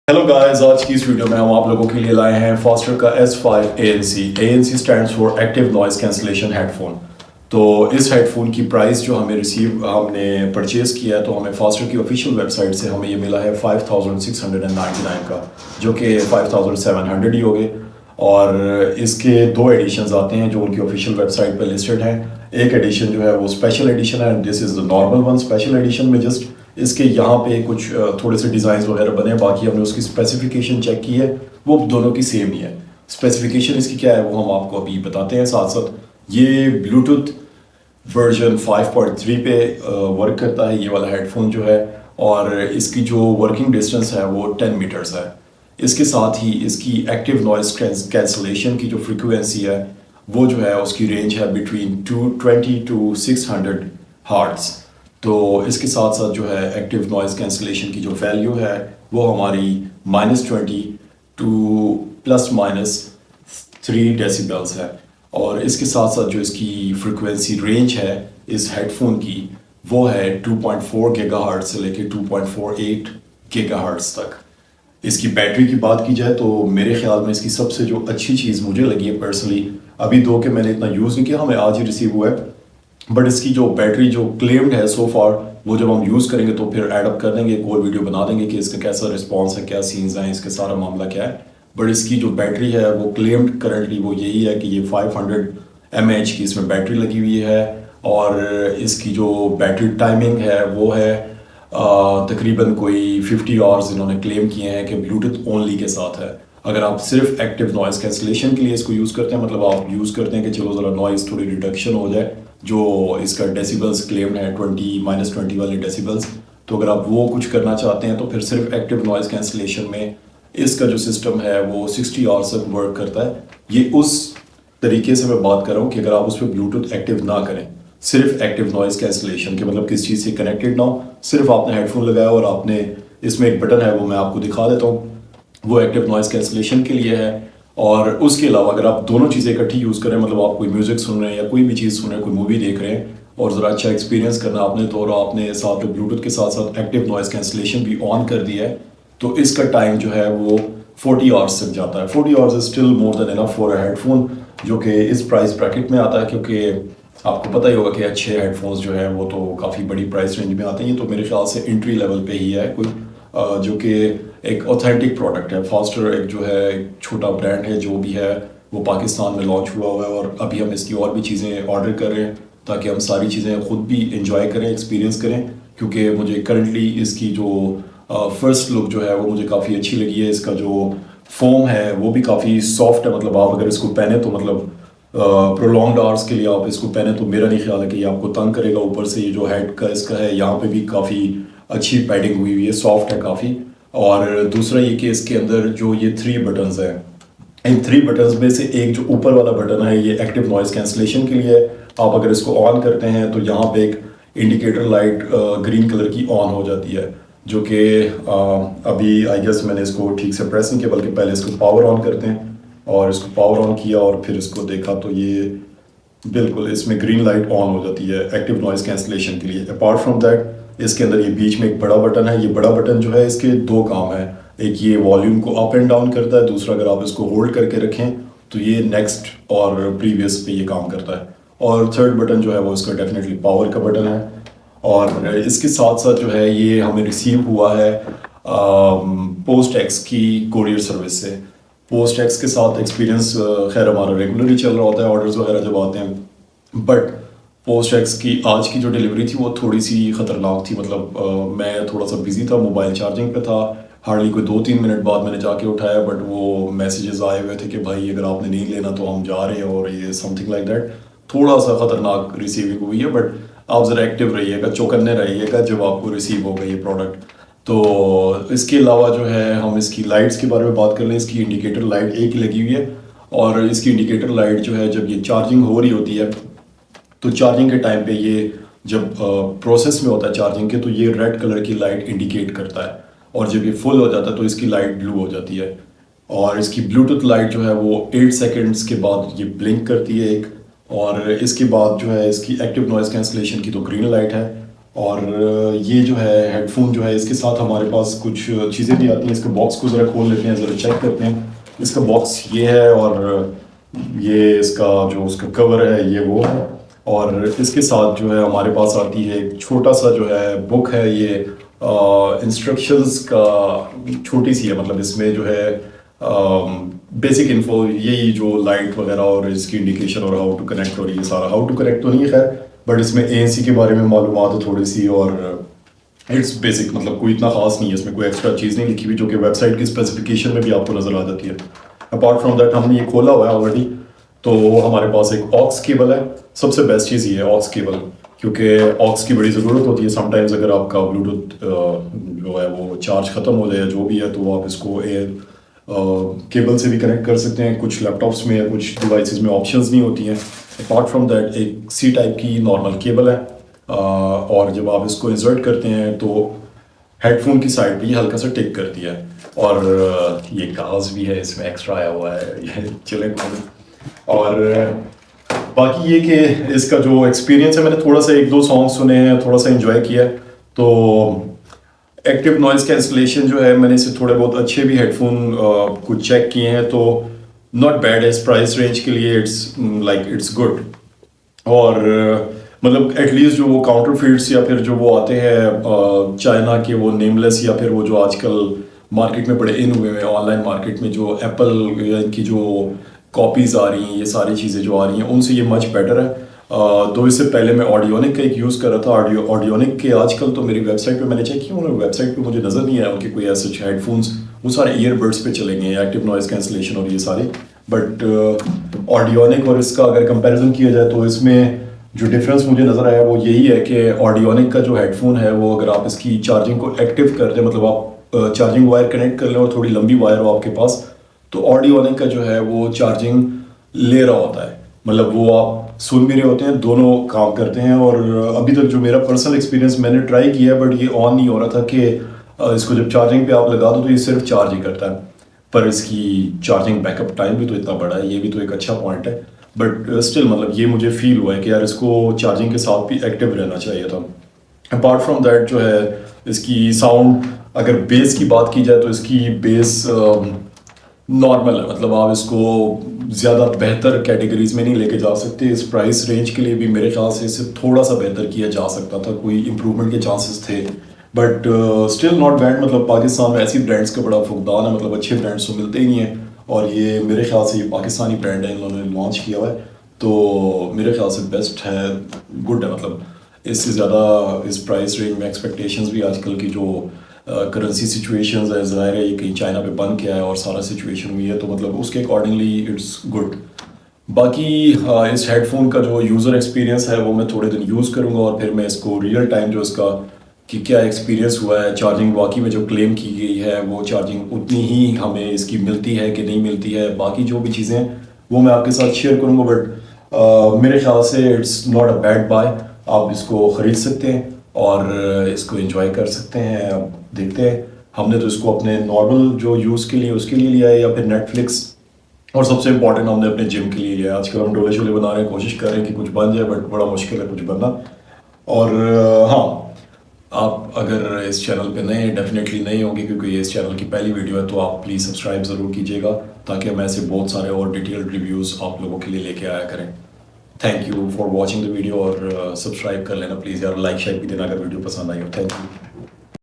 Hello guys, आज की इस वीडियो में हम आप लोगों के लिए लाए हैं फॉस्टर का S5 ANC। ANC stands for active noise cancellation headphone. तो इस हेडफोन की प्राइस जो हमने परचेज़ किया है, तो हमें फॉस्टर की ऑफिशियल वेबसाइट से हमें ये मिला है 5699 का, जो कि 5700 ही हो गए। और इसके दो एडिशंस आते हैं जो उनकी ऑफिशियल वेबसाइट पर लिस्टेड हैं। एक एडिशन जो है वो स्पेशल एडिशन है, this is the normal one. Special edition में जस्ट इसके यहाँ पे कुछ थोड़े से डिज़ाइंस वगैरह बने हैं, बाकी हमने उसकी स्पेसिफिकेशन चेक की है, वो दोनों की सेम ही है। स्पेसिफिकेशन इसकी क्या है वो हम आपको अभी बताते हैं। साथ साथ ये ब्लूटूथ वर्जन 5.3 पे वर्क करता है ये वाला हेडफोन जो है, और इसकी जो वर्किंग डिस्टेंस है वो 10 मीटर्स है। इसके साथ ही इसकी एक्टिव नॉइस कैंसलेशन की जो फ्रीक्वेंसी है वो जो है उसकी रेंज है बिटवीन 220 टू 600 हार्ट्स। तो इसके साथ साथ जो है एक्टिव नॉइस कैंसलेशन की जो वैल्यू है वो हमारी -20 टू ±3 डेसिबल्स है। और इसके साथ साथ जो इसकी फ्रीक्वेंसी रेंज है इस हेडफोन की वो है 2.4 गीगाहर्ट्ज़ से लेके 2.48 गीगाहर्ट्ज़ तक। इसकी बैटरी की बात की जाए तो मेरे ख्याल में इसकी सबसे जो अच्छी चीज़ मुझे लगी है पर्सनली, अभी दो के मैंने इतना यूज़ नहीं किया, हमें आज ही रिसीव हुआ है, बट इसकी जो बैटरी जो क्लेम्ड है सो फार, वो जब हम यूज़ करेंगे तो फिर एडअप कर देंगे, एक और वीडियो बना देंगे कि इसका कैसा रिस्पॉन्स है, क्या सीन्स हैं, इसका सारा मामला क्या है। बट इसकी जो बैटरी है वो क्लेम्ड करंटली वो यही है कि ये 500 mAh की इसमें बैटरी लगी हुई है। और इसकी जो बैटरी टाइमिंग है वो है तकरीबन कोई 50 आवर्स इन्होंने क्लेम किए हैं कि ब्लूटूथ ओनली के साथ है। अगर आप सिर्फ एक्टिव नॉइस कैंसलेशन के लिए इसको यूज़ करते हैं, मतलब आप यूज़ करते हैं कि चलो ज़रा नॉइस थोड़ी रिडक्शन हो जाए, जो इसका डेसिबल्स क्लेम्ड है 20 वाले डेसिबल्स, तो अगर आप वो कुछ करना चाहते हैं तो फिर सिर्फ एक्टिव नॉइस कैंसलेशन में इसका जो सिस्टम है वो 60 आवर्स तक वर्क करता है। ये उस तरीके से मैं बात कर रहा हूँ कि अगर आप उस पर ब्लूटूथ एक्टिव ना करें, सिर्फ एक्टिव नॉइस कैंसलेशन के मतलब किस चीज़ से कनेक्टेड ना हो, सिर्फ आपने हेडफोन लगाया और आपने इसमें एक बटन है वो मैं आपको दिखा देता हूँ, वो एक्टिव नॉइस कैंसलेशन के लिए है। और उसके अलावा अगर आप दोनों चीज़ें इकट्ठी यूज़ करें, मतलब आप कोई म्यूज़िक सुन रहे हैं या कोई भी चीज़ सुन रहे हैं, कोई मूवी देख रहे हैं और ज़रा अच्छा एक्सपीरियंस करना आपने, तो और आपने साथ में ब्लूटूथ के साथ साथ एक्टिव नॉइस कैंसलेशन भी ऑन कर दिया है, तो इसका टाइम जो है वो 40 आवर्स तक जाता है। 40 hours is still more than enough for a headphone जो कि इस प्राइस ब्रैकेट में आता है, क्योंकि आपको पता ही होगा कि अच्छे हेडफोन्स जो है वो तो काफ़ी बड़ी प्राइस रेंज में आते हैं। तो मेरे ख्याल से एंट्री लेवल पे ही है कोई, जो कि एक ऑथेंटिक प्रोडक्ट है। फॉस्टर एक जो है एक छोटा ब्रांड है, जो भी है वो पाकिस्तान में लॉन्च हुआ है, और अभी हम इसकी और भी चीज़ें ऑर्डर कर रहे हैं ताकि हम सारी चीज़ें ख़ुद भी इंजॉय करें, एक्सपीरियंस करें। क्योंकि मुझे करंटली इसकी जो फर्स्ट लुक जो है वो मुझे काफ़ी अच्छी लगी है। इसका जो फोम है वो भी काफ़ी सॉफ्ट है, मतलब आप अगर इसको पहने तो मतलब प्रोलॉन्ग्ड आवर्स के लिए आप इसको पहने तो मेरा नहीं ख्याल है कि ये आपको तंग करेगा। ऊपर से ये जो हेड का इसका है यहाँ पे भी काफ़ी अच्छी पैडिंग हुई हुई है, सॉफ्ट है काफ़ी। और दूसरा ये कि इसके अंदर जो ये 3 बटन्स हैं, इन 3 बटन्स में से एक जो ऊपर वाला बटन है ये एक्टिव नॉइस कैंसलेशन के लिए है। आप अगर इसको ऑन करते हैं तो यहाँ पे एक इंडिकेटर लाइट ग्रीन कलर की ऑन हो जाती है, जो कि अभी आई गेस मैंने इसको ठीक से प्रेस नहीं किया, बल्कि पहले इसको पावर ऑन करते हैं, और इसको पावर ऑन किया और फिर इसको देखा तो ये बिल्कुल इसमें ग्रीन लाइट ऑन हो जाती है एक्टिव नॉइस कैंसलेशन के लिए। अपार्ट फ्रॉम दैट इसके अंदर ये बीच में एक बड़ा बटन है। ये बड़ा बटन जो है इसके 2 काम है, एक ये वॉल्यूम को अप एंड डाउन करता है, दूसरा अगर आप इसको होल्ड करके रखें तो ये नेक्स्ट और प्रीवियस पे ये काम करता है। और थर्ड बटन जो है वो इसका डेफिनेटली पावर का बटन है। और इसके साथ साथ जो है ये हमें रिसीव हुआ है पोस्ट एक्स की कोरियर सर्विस से। पोस्ट एक्स के साथ एक्सपीरियंस खैर हमारा रेगुलर ही चल रहा होता है ऑर्डर्स वगैरह जब आते हैं, बट पोस्ट एक्स की आज की जो डिलीवरी थी वो थोड़ी सी ख़तरनाक थी। मतलब मैं थोड़ा सा बिजी था, मोबाइल चार्जिंग पे था, हार्डली कोई 2-3 मिनट बाद मैंने जाके उठाया, बट वो मैसेजेस आए हुए थे कि भाई अगर आपने नहीं लेना तो हम जा रहे हैं, और ये समथिंग लाइक दैट। थोड़ा सा ख़तरनाक रिसीविंग हुई है, बट आप ज़रा एक्टिव रहिएगा, चौकन्ने रहिएगा जब आपको रिसीव होगा ये प्रोडक्ट। तो इसके अलावा जो है हम इसकी लाइट्स के बारे में बात कर लें। इसकी इंडिकेटर लाइट एक ही लगी हुई है, और इसकी इंडिकेटर लाइट जो है जब ये चार्जिंग हो रही होती है तो चार्जिंग के टाइम पे ये जब प्रोसेस में होता है चार्जिंग के, तो ये रेड कलर की लाइट इंडिकेट करता है, और जब ये फुल हो जाता है तो इसकी लाइट ब्लू हो जाती है। और इसकी ब्लूटूथ लाइट जो है वो 8 सेकेंड्स के बाद ये ब्लिंक करती है एक, और इसके बाद जो है इसकी एक्टिव नॉइस कैंसलेशन की तो ग्रीन लाइट है। और ये जो है हेडफोन जो है इसके साथ हमारे पास कुछ चीज़ें भी आती हैं। इसके बॉक्स को ज़रा खोल लेते हैं, ज़रा चेक करते हैं। इसका बॉक्स ये है और ये इसका जो उसका कवर है ये वो है। और इसके साथ जो है हमारे पास आती है एक छोटा सा जो है बुक है, ये इंस्ट्रक्शंस का छोटी सी है। मतलब इसमें जो है बेसिक इन्फो यही जो लाइट वगैरह और इसकी इंडिकेशन और हाउ टू कनेक्ट और ये सारा, हाउ टू कनेक्ट तो नहीं है खैर, बट इसमें ANC के बारे में मालूमात है थोड़ी सी। और इट्स बेसिक, मतलब कोई इतना खास नहीं है, इसमें कोई एक्स्ट्रा चीज़ नहीं लिखी हुई जो कि वेबसाइट की स्पेसिफिकेशन में भी आपको नज़र आ जाती है। अपार्ट फ्रॉम दैट हमने ये खोला हुआ है ऑलरेडी, तो हमारे पास एक ऑक्स केबल है। सबसे बेस्ट चीज़ ये है ऑक्स केबल, क्योंकि ऑक्स की बड़ी ज़रूरत होती है समटाइम्स। अगर आपका ब्लूटूथ जो है वो चार्ज ख़त्म हो जाए या जो भी है, तो आप इसको एयर केबल से भी कनेक्ट कर सकते हैं। कुछ लैपटॉप्स में या कुछ डिवाइसेस में ऑप्शंस नहीं होती हैं। अपार्ट फ्रॉम दैट एक C टाइप की नॉर्मल केबल है, और जब आप इसको इंसर्ट करते हैं तो हेडफोन की साइड पे ये हल्का सा टिक करती है। और ये कागज़ भी है इसमें एक्स्ट्रा आया हुआ है, ये चले। और बाकी ये कि इसका जो एक्सपीरियंस है, मैंने थोड़ा सा 1-2 सॉन्ग सुने हैं, थोड़ा सा एंजॉय किया है। तो एक्टिव नॉइज़ कैंसलेशन जो है, मैंने इसे थोड़े बहुत अच्छे भी हेडफोन कुछ चेक किए हैं, तो नॉट बैड है इस प्राइस रेंज के लिए। It's good. और मतलब एटलीस्ट जो वो काउंटरफिट्स या फिर जो वो आते हैं चाइना के वो नेमलेस, या फिर वो जो आजकल मार्केट में बड़े इन हुए हैं ऑनलाइन मार्केट में, जो एप्पल की जो कॉपीज़ आ रही हैं, ये सारी चीज़ें जो आ रही हैं, उनसे ये मच बेटर है। तो इससे पहले मैं ऑडियोनिक का एक यूज़ कर रहा था। ऑडियोनिक के आजकल तो मेरी वेबसाइट पे मैंने चेक किया, उन्होंने वेबसाइट पे मुझे नज़र नहीं आया उनके कोई ऐसे हेडफोन्स। वो सारे ईयरबड्स पे चलेंगे, एक्टिव नॉइज़ कैंसलेशन और ये सारे। बट ऑडियोनिक और इसका अगर कंपैरिजन किया जाए, तो इसमें जो डिफरेंस मुझे नज़र आया वो यही है कि ऑडियोनिक का जो हेडफोन है वो, अगर आप इसकी चार्जिंग को एक्टिव कर दें, मतलब आप चार्जिंग वायर कनेक्ट कर लें और थोड़ी लंबी वायर हो आपके पास, तो ऑडियोनिक का जो है वो चार्जिंग ले रहा होता है। मतलब वो आप सुन भी रहे होते हैं, दोनों काम करते हैं। और अभी तक जो मेरा पर्सनल एक्सपीरियंस, मैंने ट्राई किया है बट ये ऑन नहीं हो रहा था कि इसको जब चार्जिंग पे आप लगा दो तो ये सिर्फ चार्ज ही करता है। पर इसकी चार्जिंग बैकअप टाइम भी तो इतना बड़ा है, ये भी तो एक अच्छा पॉइंट है। बट स्टिल मतलब ये मुझे फील हुआ है कि यार इसको चार्जिंग के साथ भी एक्टिव रहना चाहिए था। अपार्ट फ्रॉम दैट जो है इसकी साउंड, अगर बेस की बात की जाए तो इसकी बेस नॉर्मल है। मतलब आप इसको ज़्यादा बेहतर कैटेगरीज में नहीं लेके जा सकते। इस प्राइस रेंज के लिए भी मेरे ख्याल से इसे थोड़ा सा बेहतर किया जा सकता था, कोई इम्प्रूवमेंट के चांसेस थे। But still not bad. मतलब पाकिस्तान में ऐसी ब्रांड्स का बड़ा फुकदान है, मतलब अच्छे ब्रांड्स तो मिलते ही नहीं हैं। और ये मेरे ख्याल से ये पाकिस्तानी ब्रांड है, इन्होंने लॉन्च किया हुआ है, तो मेरे ख्याल से बेस्ट है, गुड है। मतलब इससे ज़्यादा इस प्राइस रेंज में एक्सपेक्टेशंस भी आजकल की जो करेंसी सिचुएशंस है, ज़ाहिर है ये कहीं चाइना पे बंद किया है और सारा सिचुएशन हुई है, तो मतलब उसके अकॉर्डिंगली इट्स गुड। बाकी इस हेडफोन का जो यूज़र एक्सपीरियंस है वो मैं थोड़े दिन यूज़ करूँगा, और फिर मैं इसको रियल टाइम जो इसका कि क्या एक्सपीरियंस हुआ है, चार्जिंग वाकई में जो क्लेम की गई है वो चार्जिंग उतनी ही हमें इसकी मिलती है कि नहीं मिलती है, बाकी जो भी चीज़ें वो मैं आपके साथ शेयर करूँगा। बट मेरे ख्याल से it's not a bad buy. आप इसको ख़रीद सकते हैं और इसको एंजॉय कर सकते हैं। अब देखते हैं, हमने तो इसको अपने नॉर्मल जो यूज़ के लिए उसके लिए लिया है, या फिर नेटफ्लिक्स, और सबसे इंपॉर्टेंट हमने अपने जिम के लिए लिया है। आजकल हम डोले शोले बना रहे हैं, कोशिश कर रहे हैं कि कुछ बन जाए, बट बड़ा मुश्किल है कुछ बनना। और हाँ, आप अगर इस चैनल पे नए, डेफिनेटली नए होंगे क्योंकि ये इस चैनल की पहली वीडियो है, तो आप प्लीज़ सब्सक्राइब ज़रूर कीजिएगा, ताकि हम ऐसे बहुत सारे और डिटेल्ड रिव्यूज़ आप लोगों के लिए लेके आया करें। Thank you for watching the video, और सब्सक्राइब कर लेना प्लीज़ यार, लाइक शेयर भी देना अगर वीडियो पसंद आई हो। Thank you.